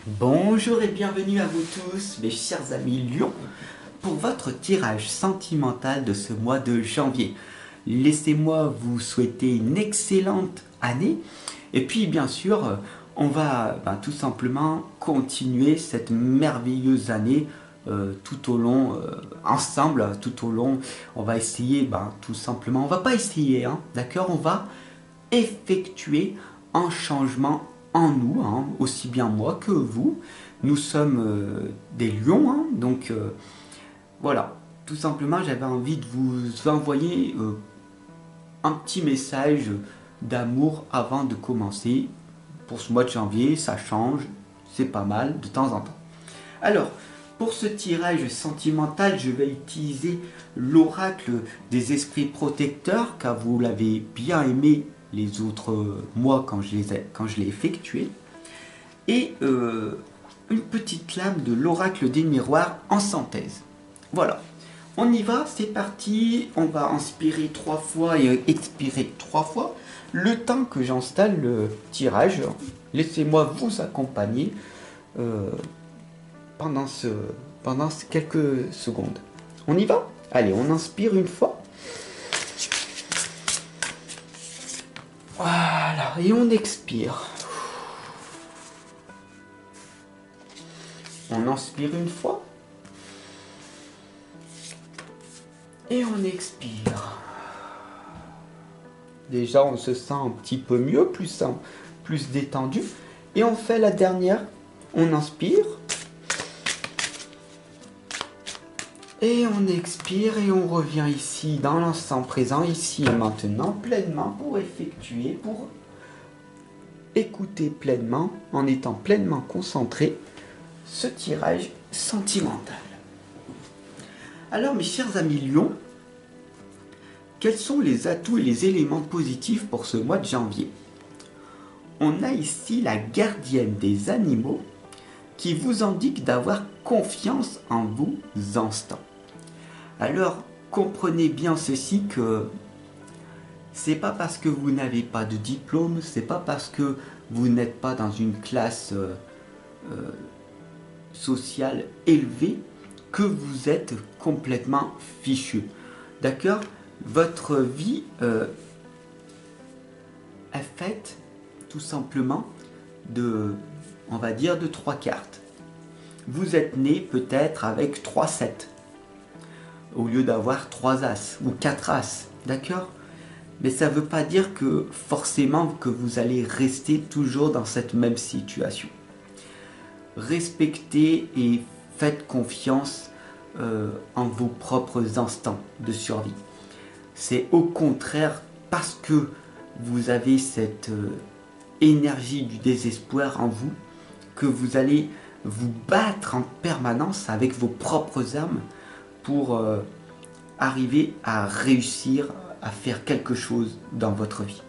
Bonjour et bienvenue à vous tous, mes chers amis Lions, pour votre tirage sentimental de ce mois de janvier. Laissez-moi vous souhaiter une excellente année et puis bien sûr, on va tout simplement continuer cette merveilleuse année tout au long, ensemble, tout au long. On va essayer, tout simplement, on va pas essayer, hein, d'accord, on va effectuer un changement en nous, hein, aussi bien moi que vous. Nous sommes des lions, hein, donc voilà. Tout simplement, j'avais envie de vous envoyer un petit message d'amour avant de commencer. Pour ce mois de janvier, ça change, c'est pas mal de temps en temps. Alors, pour ce tirage sentimental, je vais utiliser l'oracle des esprits protecteurs, car vous l'avez bien aimé les autres mois quand je l'ai effectué. Et une petite lame de l'oracle des miroirs en synthèse. Voilà, on y va, c'est parti. On va inspirer 3 fois et expirer 3 fois. Le temps que j'installe le tirage, laissez-moi vous accompagner pendant quelques secondes. On y va? Allez, on inspire une fois. Voilà, et on expire. On inspire une fois. Et on expire. Déjà, on se sent un petit peu mieux, plus détendu. Et on fait la dernière. On inspire. Et on expire et on revient ici dans l'instant présent, ici et maintenant, pleinement pour écouter pleinement, en étant pleinement concentré, ce tirage sentimental. Alors mes chers amis Lions, quels sont les atouts et les éléments positifs pour ce mois de janvier? On a ici la gardienne des animaux qui vous indique d'avoir confiance en vos instants. Alors comprenez bien ceci, que c'est pas parce que vous n'avez pas de diplôme, c'est pas parce que vous n'êtes pas dans une classe sociale élevée que vous êtes complètement fichu. D'accord? Votre vie est faite tout simplement on va dire, de 3 cartes. Vous êtes né peut-être avec 3 7 au lieu d'avoir 3 as ou 4 as. D'accord? Mais ça ne veut pas dire que forcément que vous allez rester toujours dans cette même situation. Respectez et faites confiance en vos propres instants de survie. C'est au contraire parce que vous avez cette énergie du désespoir en vous que vous allez vous battre en permanence avec vos propres armes pour arriver à réussir à faire quelque chose dans votre vie.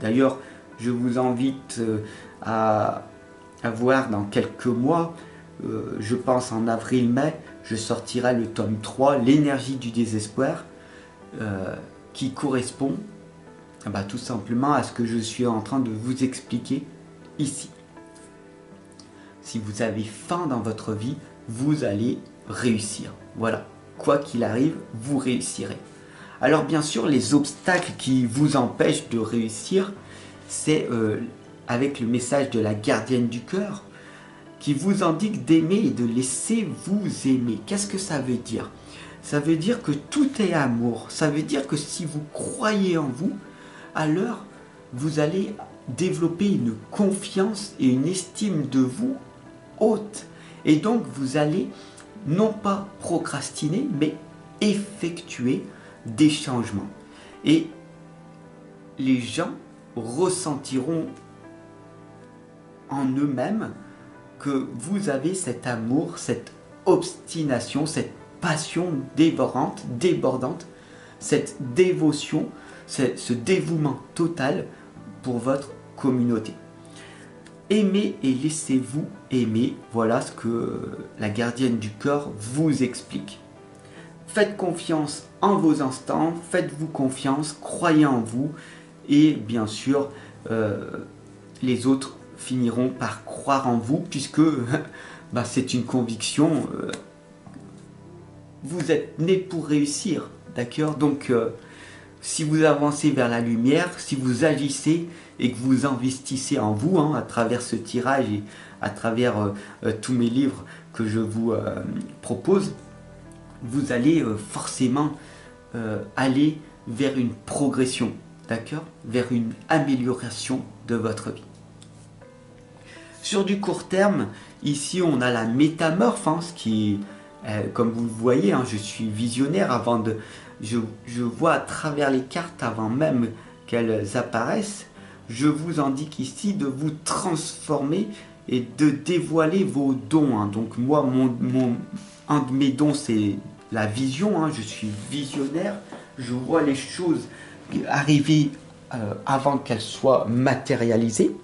D'ailleurs, je vous invite à voir dans quelques mois, je pense en avril-mai, je sortirai le tome 3, l'énergie du désespoir, qui correspond tout simplement à ce que je suis en train de vous expliquer ici. Si vous avez faim dans votre vie, vous allez réussir. Voilà, quoi qu'il arrive, vous réussirez. Alors bien sûr, les obstacles qui vous empêchent de réussir, c'est avec le message de la gardienne du cœur, qui vous indique d'aimer et de laisser vous aimer. Qu'est-ce que ça veut dire? Ça veut dire que tout est amour. Ça veut dire que si vous croyez en vous, alors vous allez développer une confiance et une estime de vous haute. Et donc vous allez non pas procrastiner, mais effectuer des changements. Et les gens ressentiront en eux-mêmes que vous avez cet amour, cette obstination, cette passion dévorante, débordante, cette dévotion, ce dévouement total pour votre communauté. Aimez et laissez-vous aimer, voilà ce que la gardienne du cœur vous explique. Faites confiance en vos instants, faites-vous confiance, croyez en vous, et bien sûr, les autres finiront par croire en vous puisque bah, c'est une conviction. Vous êtes né pour réussir, d'accord? Donc, si vous avancez vers la lumière, si vous agissez et que vous investissez en vous, hein, à travers ce tirage et à travers tous mes livres que je vous propose, vous allez forcément aller vers une progression, d'accord? Vers une amélioration de votre vie. Sur du court terme, ici on a la métamorphe, hein, ce qui est, comme vous le voyez, hein, je suis visionnaire avant de... Je vois à travers les cartes avant même qu'elles apparaissent. Je vous indique ici de vous transformer et de dévoiler vos dons. Hein. Donc moi, un de mes dons, c'est la vision. Hein. Je suis visionnaire. Je vois les choses arriver avant qu'elles soient matérialisées.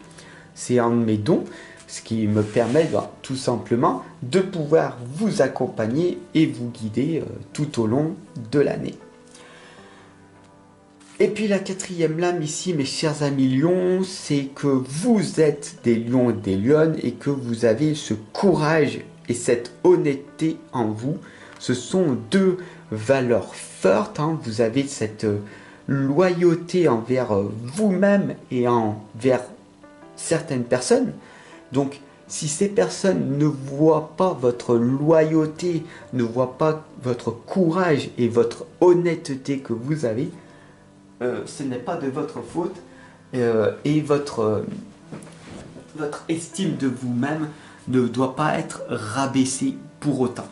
C'est un de mes dons, ce qui me permet tout simplement de pouvoir vous accompagner et vous guider tout au long de l'année. Et puis la quatrième lame ici, mes chers amis lions, c'est que vous êtes des lions et des lionnes et que vous avez ce courage et cette honnêteté en vous. Ce sont deux valeurs fortes, hein. Vous avez cette loyauté envers vous-même et envers certaines personnes. Donc, si ces personnes ne voient pas votre loyauté, ne voient pas votre courage et votre honnêteté que vous avez, ce n'est pas de votre faute et votre estime de vous-même ne doit pas être rabaissée pour autant.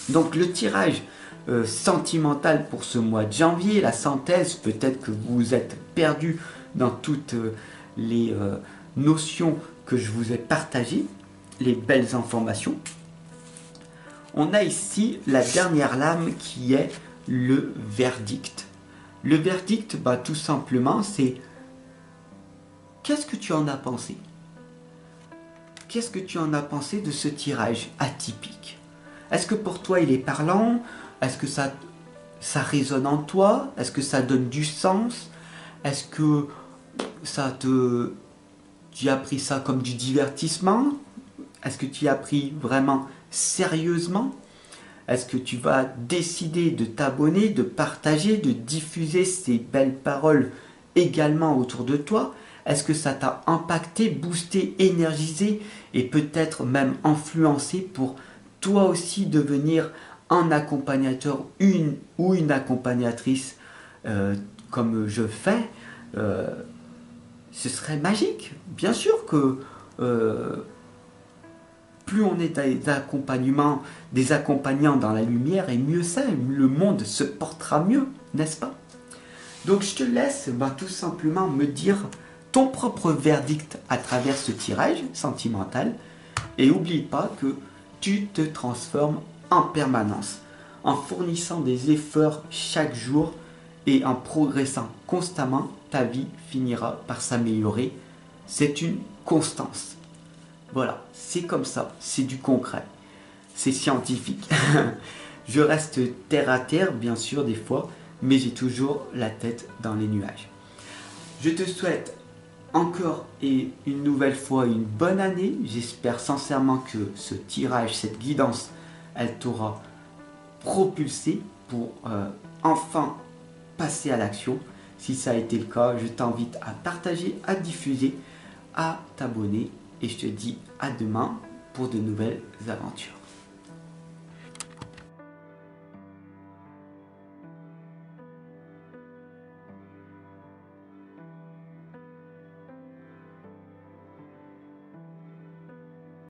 Donc, le tirage sentimental pour ce mois de janvier, la synthèse, peut-être que vous êtes perdu dans toutes les notions que je vous ai partagées, les belles informations. On a ici la dernière lame qui est le verdict. Le verdict, bah, tout simplement, c'est qu'est-ce que tu en as pensé? Qu'est-ce que tu en as pensé de ce tirage atypique? Est-ce que pour toi il est parlant? Est-ce que ça résonne en toi? Est-ce que ça donne du sens? Est-ce que tu as pris ça comme du divertissement? Est-ce que tu as pris vraiment sérieusement? Est-ce que tu vas décider de t'abonner, de partager, de diffuser ces belles paroles également autour de toi? Est-ce que ça t'a impacté, boosté, énergisé et peut-être même influencé pour toi aussi devenir un accompagnateur ou une accompagnatrice comme je fais? Ce serait magique. Bien sûr que plus on est des accompagnants dans la lumière, et mieux c'est, le monde se portera mieux, n'est-ce pas? Donc je te laisse tout simplement me dire ton propre verdict à travers ce tirage sentimental. Et n'oublie pas que tu te transformes en permanence, en fournissant des efforts chaque jour et en progressant constamment, ta vie finira par s'améliorer. C'est une constance. Voilà, c'est comme ça, c'est du concret, c'est scientifique. Je reste terre à terre, bien sûr, des fois, mais j'ai toujours la tête dans les nuages. Je te souhaite encore et une nouvelle fois une bonne année. J'espère sincèrement que ce tirage, cette guidance, elle t'aura propulsé pour enfin passer à l'action. Si ça a été le cas, je t'invite à partager, à diffuser, à t'abonner et je te dis à demain pour de nouvelles aventures.